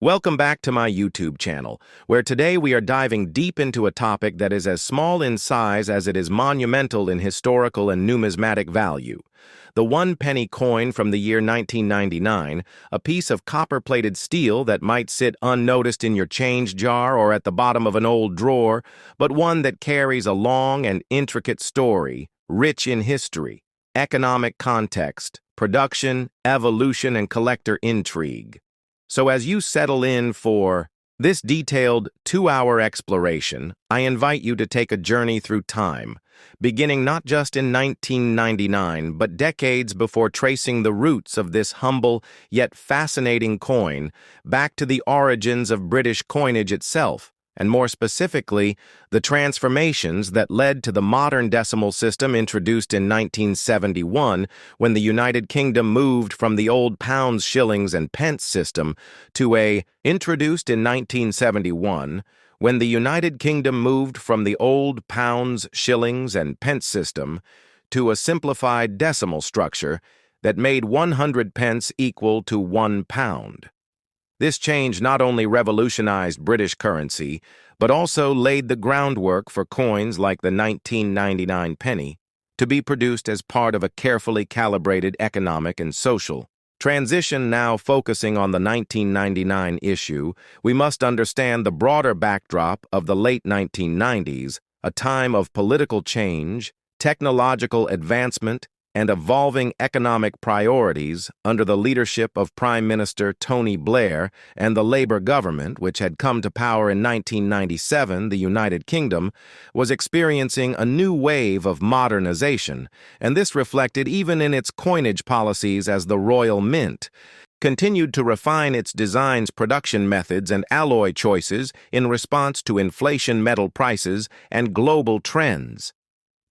Welcome back to my YouTube channel, where today we are diving deep into a topic that is as small in size as it is monumental in historical and numismatic value. The 1 penny coin from the year 1999, a piece of copper-plated steel that might sit unnoticed in your change jar or at the bottom of an old drawer, but one that carries a long and intricate story, rich in history, economic context, production, evolution, and collector intrigue. So as you settle in for this detailed 2-hour exploration, I invite you to take a journey through time, beginning not just in 1999, but decades before, tracing the roots of this humble yet fascinating coin back to the origins of British coinage itself, and more specifically, the transformations that led to the modern decimal system introduced in 1971 when the United Kingdom moved from the old pounds, shillings, and pence system to introduced in 1971 when the United Kingdom moved from the old pounds, shillings, and pence system to a simplified decimal structure that made 100 pence equal to 1 pound. This change not only revolutionized British currency, but also laid the groundwork for coins like the 1999 penny to be produced as part of a carefully calibrated economic and social transition. Now focusing on the 1999 issue, we must understand the broader backdrop of the late 1990s, a time of political change, technological advancement, and evolving economic priorities under the leadership of Prime Minister Tony Blair and the Labour government, which had come to power in 1997. The United Kingdom was experiencing a new wave of modernization, and this reflected even in its coinage policies as the Royal Mint continued to refine its designs, production methods, and alloy choices in response to inflation, metal prices, and global trends.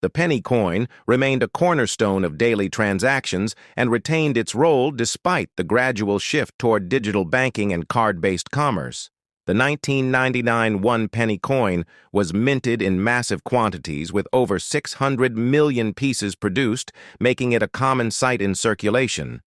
The penny coin remained a cornerstone of daily transactions and retained its role despite the gradual shift toward digital banking and card-based commerce. The 1999 1-penny coin was minted in massive quantities with over 600 million pieces produced, making it a common sight in circulation.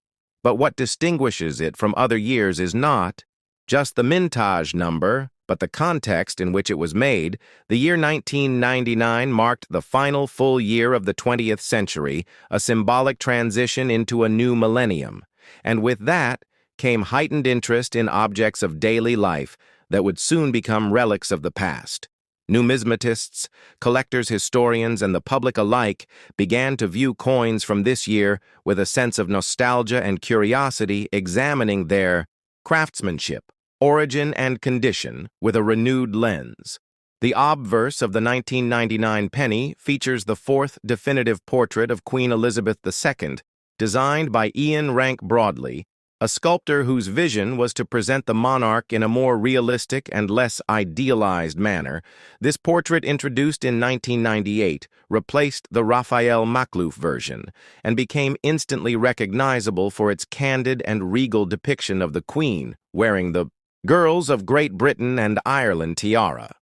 But what distinguishes it from other years is not just the mintage number, but the context in which it was made. The year 1999 marked the final full year of the 20th century, a symbolic transition into a new millennium. And with that came heightened interest in objects of daily life that would soon become relics of the past. Numismatists, collectors, historians, and the public alike began to view coins from this year with a sense of nostalgia and curiosity, examining their craftsmanship, origin, and condition with a renewed lens. The obverse of the 1999 penny features the fourth definitive portrait of Queen Elizabeth II, designed by Ian Rank Broadley, a sculptor whose vision was to present the monarch in a more realistic and less idealized manner. This portrait, introduced in 1998, replaced the Raphael Makhlouf version and became instantly recognizable for its candid and regal depiction of the Queen wearing the Girls of Great Britain and Ireland tiara.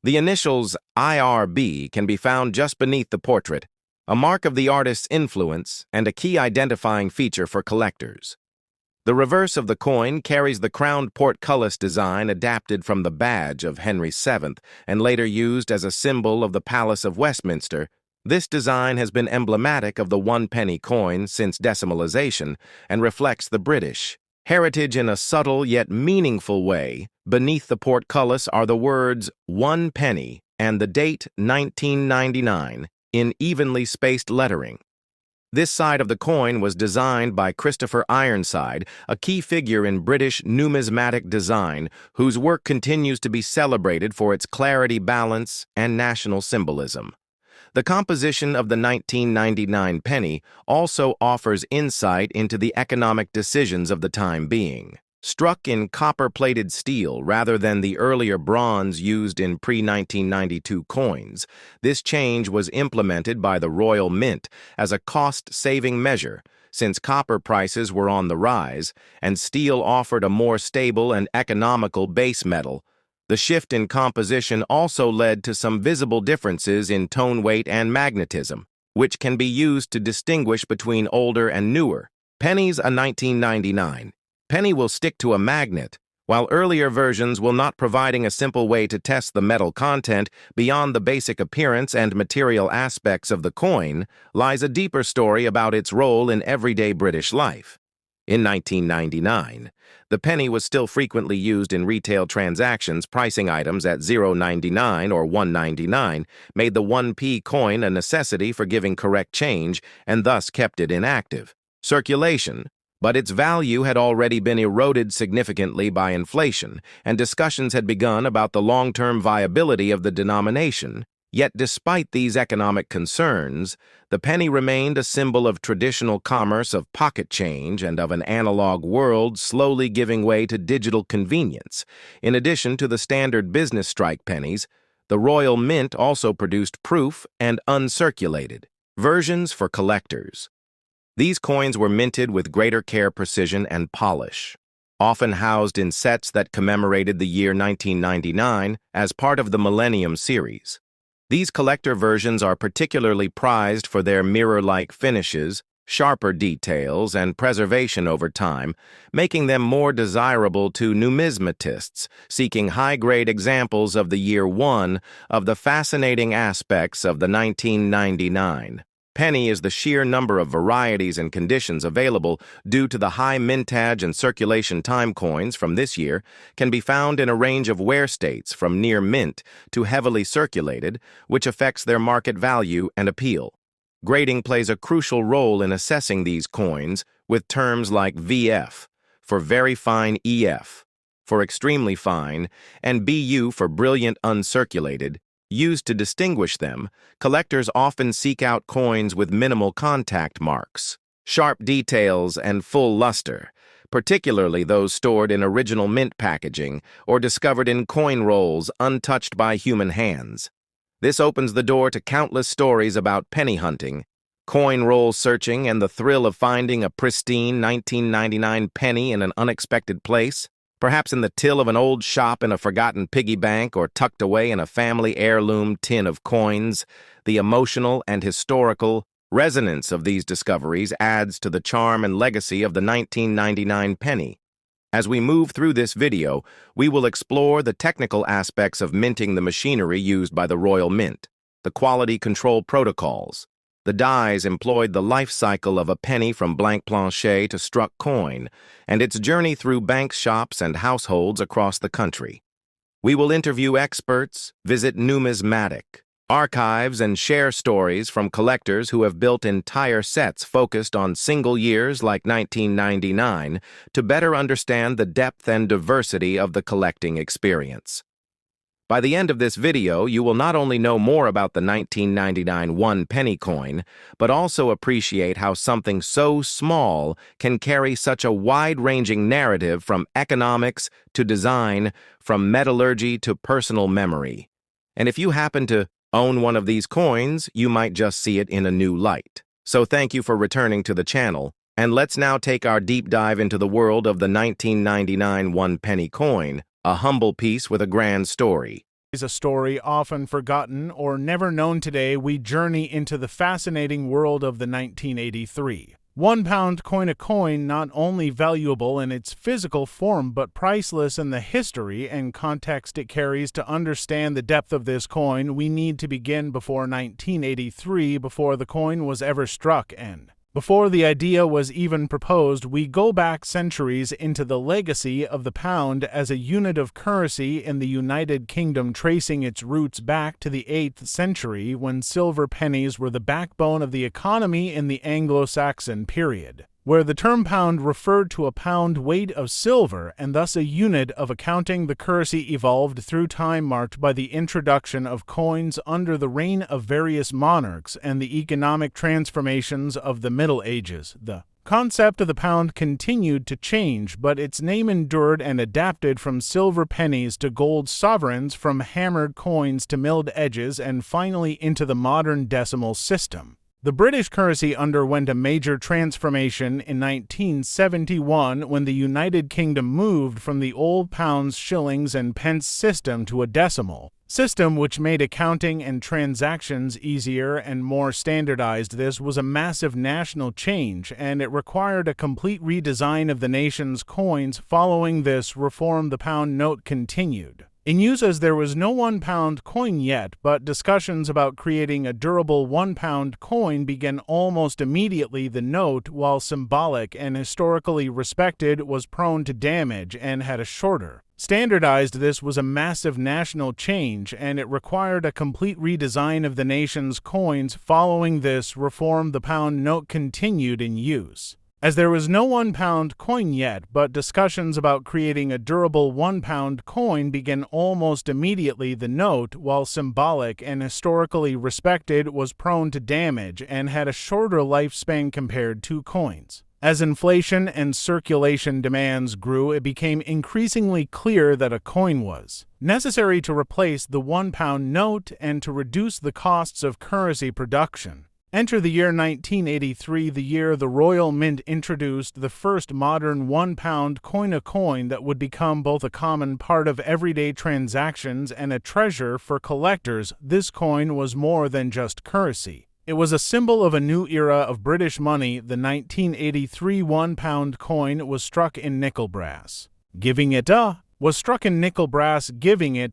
The initials IRB can be found just beneath the portrait, a mark of the artist's influence and a key identifying feature for collectors. The reverse of the coin carries the crowned portcullis design adapted from the badge of Henry VII and later used as a symbol of the Palace of Westminster. This design has been emblematic of the 1-penny coin since decimalization and reflects the British heritage in a subtle yet meaningful way. Beneath the portcullis are the words 1 penny and the date 1999 in evenly spaced lettering. This side of the coin was designed by Christopher Ironside, a key figure in British numismatic design, whose work continues to be celebrated for its clarity, balance, and national symbolism. The composition of the 1999 penny also offers insight into the economic decisions of the time being. Struck in copper-plated steel rather than the earlier bronze used in pre-1992 coins, this change was implemented by the Royal Mint as a cost-saving measure, since copper prices were on the rise and steel offered a more stable and economical base metal. The shift in composition also led to some visible differences in tone weight and magnetism, which can be used to distinguish between older and newer pennies. A 1999 penny will stick to a magnet, While earlier versions will not providing a simple way to test the metal content beyond the basic appearance and material aspects of the coin, lies a deeper story about its role in everyday British life. In 1999, the penny was still frequently used in retail transactions. Pricing items at 0.99 or 1.99 made the 1p coin a necessity for giving correct change and thus kept it inactive circulation. But its value had already been eroded significantly by inflation, and discussions had begun about the long-term viability of the denomination. Yet despite these economic concerns, the penny remained a symbol of traditional commerce, of pocket change, and of an analog world slowly giving way to digital convenience. In addition to the standard business strike pennies, the Royal Mint also produced proof and uncirculated versions for collectors. These coins were minted with greater care, precision, and polish, often housed in sets that commemorated the year 1999 as part of the Millennium series. These collector versions are particularly prized for their mirror-like finishes, sharper details, and preservation over time, making them more desirable to numismatists seeking high-grade examples of the year one of the fascinating aspects of the 1999 penny is the sheer number of varieties and conditions available due to the high mintage and circulation time. Coins from this year can be found in a range of wear states from near mint to heavily circulated, which affects their market value and appeal. Grading plays a crucial role in assessing these coins, with terms like VF for very fine, EF for extremely fine, and BU for brilliant uncirculated, used to distinguish them. Collectors often seek out coins with minimal contact marks, sharp details, and full luster, particularly those stored in original mint packaging or discovered in coin rolls untouched by human hands. This opens the door to countless stories about penny hunting, coin roll searching, and the thrill of finding a pristine 1999 penny in an unexpected place. Perhaps in the till of an old shop, in a forgotten piggy bank, or tucked away in a family heirloom tin of coins. The emotional and historical resonance of these discoveries adds to the charm and legacy of the 1999 penny. As we move through this video, we will explore the technical aspects of minting, the machinery used by the Royal Mint, the quality control protocols, the dies employed, the life cycle of a penny from blank plancher to struck coin, and its journey through banks, shops, and households across the country. We will interview experts, visit numismatic archives, and share stories from collectors who have built entire sets focused on single years like 1999 to better understand the depth and diversity of the collecting experience. By the end of this video, you will not only know more about the 1999 1-penny coin, but also appreciate how something so small can carry such a wide-ranging narrative, from economics to design, from metallurgy to personal memory. And if you happen to own one of these coins, you might just see it in a new light. So thank you for returning to the channel, and let's now take our deep dive into the world of the 1999 1-penny coin, a humble piece with a grand story. Is a story often forgotten or never known. Today, we journey into the fascinating world of the 1983 £1 coin, a coin not only valuable in its physical form but priceless in the history and context it carries. To understand the depth of this coin, we need to begin before 1983, before the coin was ever struck, and before the idea was even proposed. We go back centuries into the legacy of the pound as a unit of currency in the United Kingdom, tracing its roots back to the 8th century, when silver pennies were the backbone of the economy in the Anglo-Saxon period, where the term pound referred to a pound weight of silver and thus a unit of accounting. The currency evolved through time, marked by the introduction of coins under the reign of various monarchs and the economic transformations of the Middle Ages. The concept of the pound continued to change, but its name endured and adapted, from silver pennies to gold sovereigns, from hammered coins to milled edges, and finally into the modern decimal system. The British currency underwent a major transformation in 1971 when the United Kingdom moved from the old pounds, shillings, and pence system to a decimal, system which made accounting and transactions easier and more standardized. This was a massive national change, and it required a complete redesign of the nation's coins. Following this reform, the pound note continued in use as there was no £1 coin yet, but discussions about creating a durable £1 coin began almost immediately. The note, while symbolic and historically respected, was prone to damage and had a shorter standardized. This was a massive national change, and it required a complete redesign of the nation's coins. Following this reform, the pound note continued in use as there was no £1 coin yet, but discussions about creating a durable £1 coin began almost immediately. The note, while symbolic and historically respected, was prone to damage and had a shorter lifespan compared to coins. As inflation and circulation demands grew, it became increasingly clear that a coin was necessary to replace the £1 note and to reduce the costs of currency production. Enter the year 1983, the year the Royal Mint introduced the first modern £1 coin, a coin that would become both a common part of everyday transactions and a treasure for collectors. This coin was more than just currency. It was a symbol of a new era of British money. The 1983 £1 coin was struck in nickel brass, giving it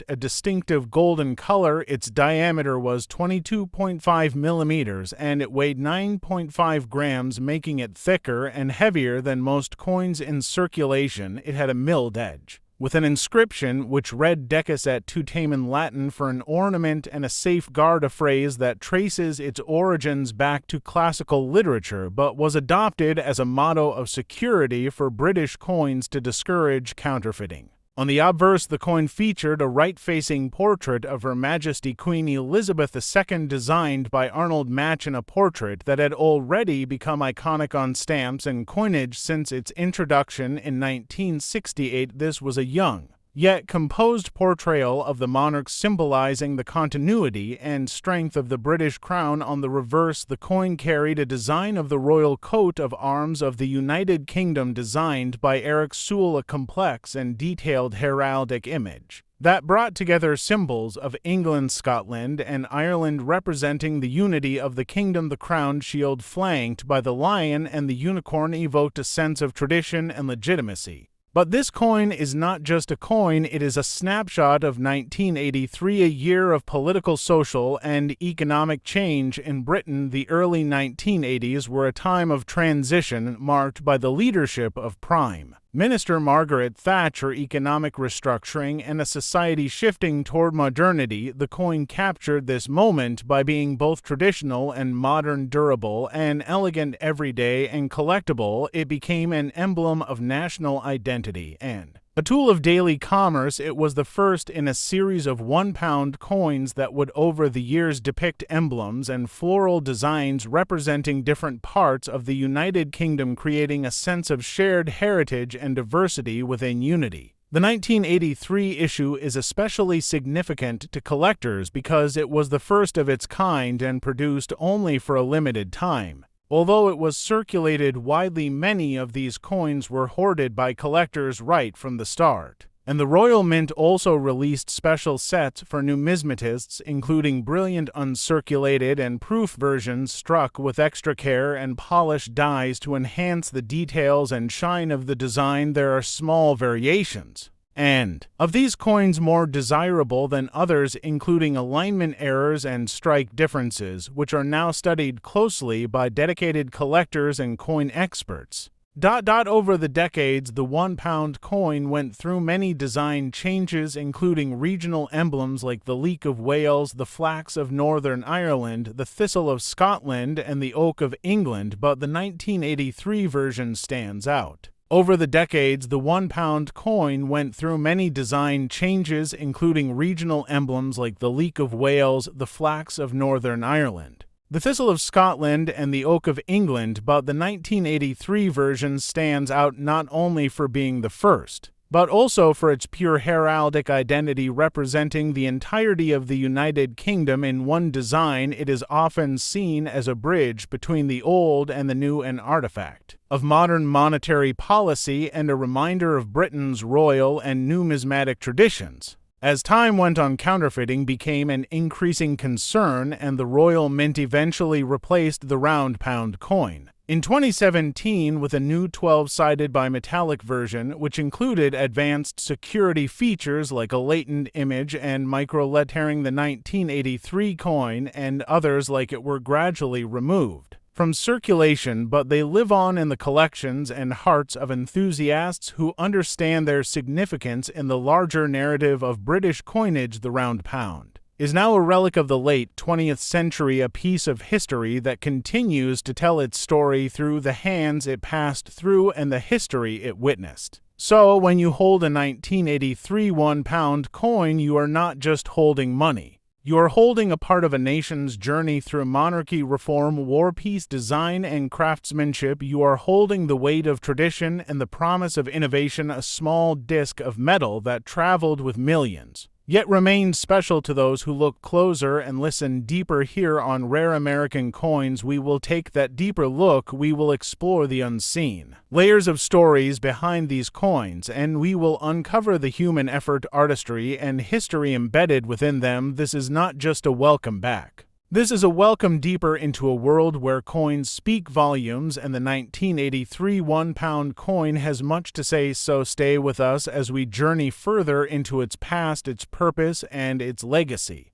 a distinctive golden color. Its diameter was 22.5 millimeters and it weighed 9.5 grams, making it thicker and heavier than most coins in circulation. It had a milled edge with an inscription which read Decus et Tutamen, Latin for an ornament and a safeguard, a phrase that traces its origins back to classical literature but was adopted as a motto of security for British coins to discourage counterfeiting. On the obverse, the coin featured a right-facing portrait of Her Majesty Queen Elizabeth II, designed by Arnold Machen, a portrait that had already become iconic on stamps and coinage since its introduction in 1968. This was a young, yet composed portrayal of the monarch, symbolizing the continuity and strength of the British crown. On the reverse, the coin carried a design of the royal coat of arms of the United Kingdom, designed by Eric Sewell, a complex and detailed heraldic image that brought together symbols of England, Scotland, and Ireland, representing the unity of the kingdom. The crown shield, flanked by the lion and the unicorn, evoked a sense of tradition and legitimacy. But this coin is not just a coin, it is a snapshot of 1983, a year of political, social, and economic change in Britain. The early 1980s were a time of transition marked by the leadership of Prime Minister Margaret Thatcher, economic restructuring, and a society shifting toward modernity. The coin captured this moment by being both traditional and modern, durable and elegant, everyday and collectible. It became an emblem of national identity and a tool of daily commerce. It was the first in a series of £1 coins that would over the years depict emblems and floral designs representing different parts of the United Kingdom, creating a sense of shared heritage and diversity within unity. The 1983 issue is especially significant to collectors because it was the first of its kind and produced only for a limited time. Although it was circulated widely, many of these coins were hoarded by collectors right from the start. And the Royal Mint also released special sets for numismatists, including brilliant uncirculated and proof versions struck with extra care and polished dies to enhance the details and shine of the design. There are small variations and of these coins more desirable than others, including alignment errors and strike differences, which are now studied closely by dedicated collectors and coin experts. Over the decades, the £1 coin went through many design changes, including regional emblems like the leek of Wales, the flax of Northern Ireland, the thistle of Scotland, and the oak of England, but the 1983 version stands out. Over the decades, the £1 coin went through many design changes, including regional emblems like the leek of Wales, the flax of Northern Ireland, the thistle of Scotland, and the oak of England, but the 1983 version stands out not only for being the first, but also for its pure heraldic identity, representing the entirety of the United Kingdom in one design. It is often seen as a bridge between the old and the new, an artifact of modern monetary policy and a reminder of Britain's royal and numismatic traditions. As time went on, counterfeiting became an increasing concern, and the Royal Mint eventually replaced the round pound coin. In 2017, with a new 12-sided bimetallic version, which included advanced security features like a latent image and micro-lettering, the 1983 coin and others like it were gradually removed from circulation, but they live on in the collections and hearts of enthusiasts who understand their significance in the larger narrative of British coinage. The round pound is now a relic of the late 20th century, a piece of history that continues to tell its story through the hands it passed through and the history it witnessed. So, when you hold a 1983 £1 coin, you are not just holding money. You are holding a part of a nation's journey through monarchy, reform, war, peace, design, and craftsmanship. You are holding the weight of tradition and the promise of innovation, a small disc of metal that traveled with millions, yet remains special to those who look closer and listen deeper. Here on Rare American Coins, we will take that deeper look. We will explore the unseen layers of stories behind these coins, and we will uncover the human effort, artistry, and history embedded within them. This is not just a welcome back. This is a welcome deeper into a world where coins speak volumes, and the 1983 £1 coin has much to say, so stay with us as we journey further into its past, its purpose, and its legacy.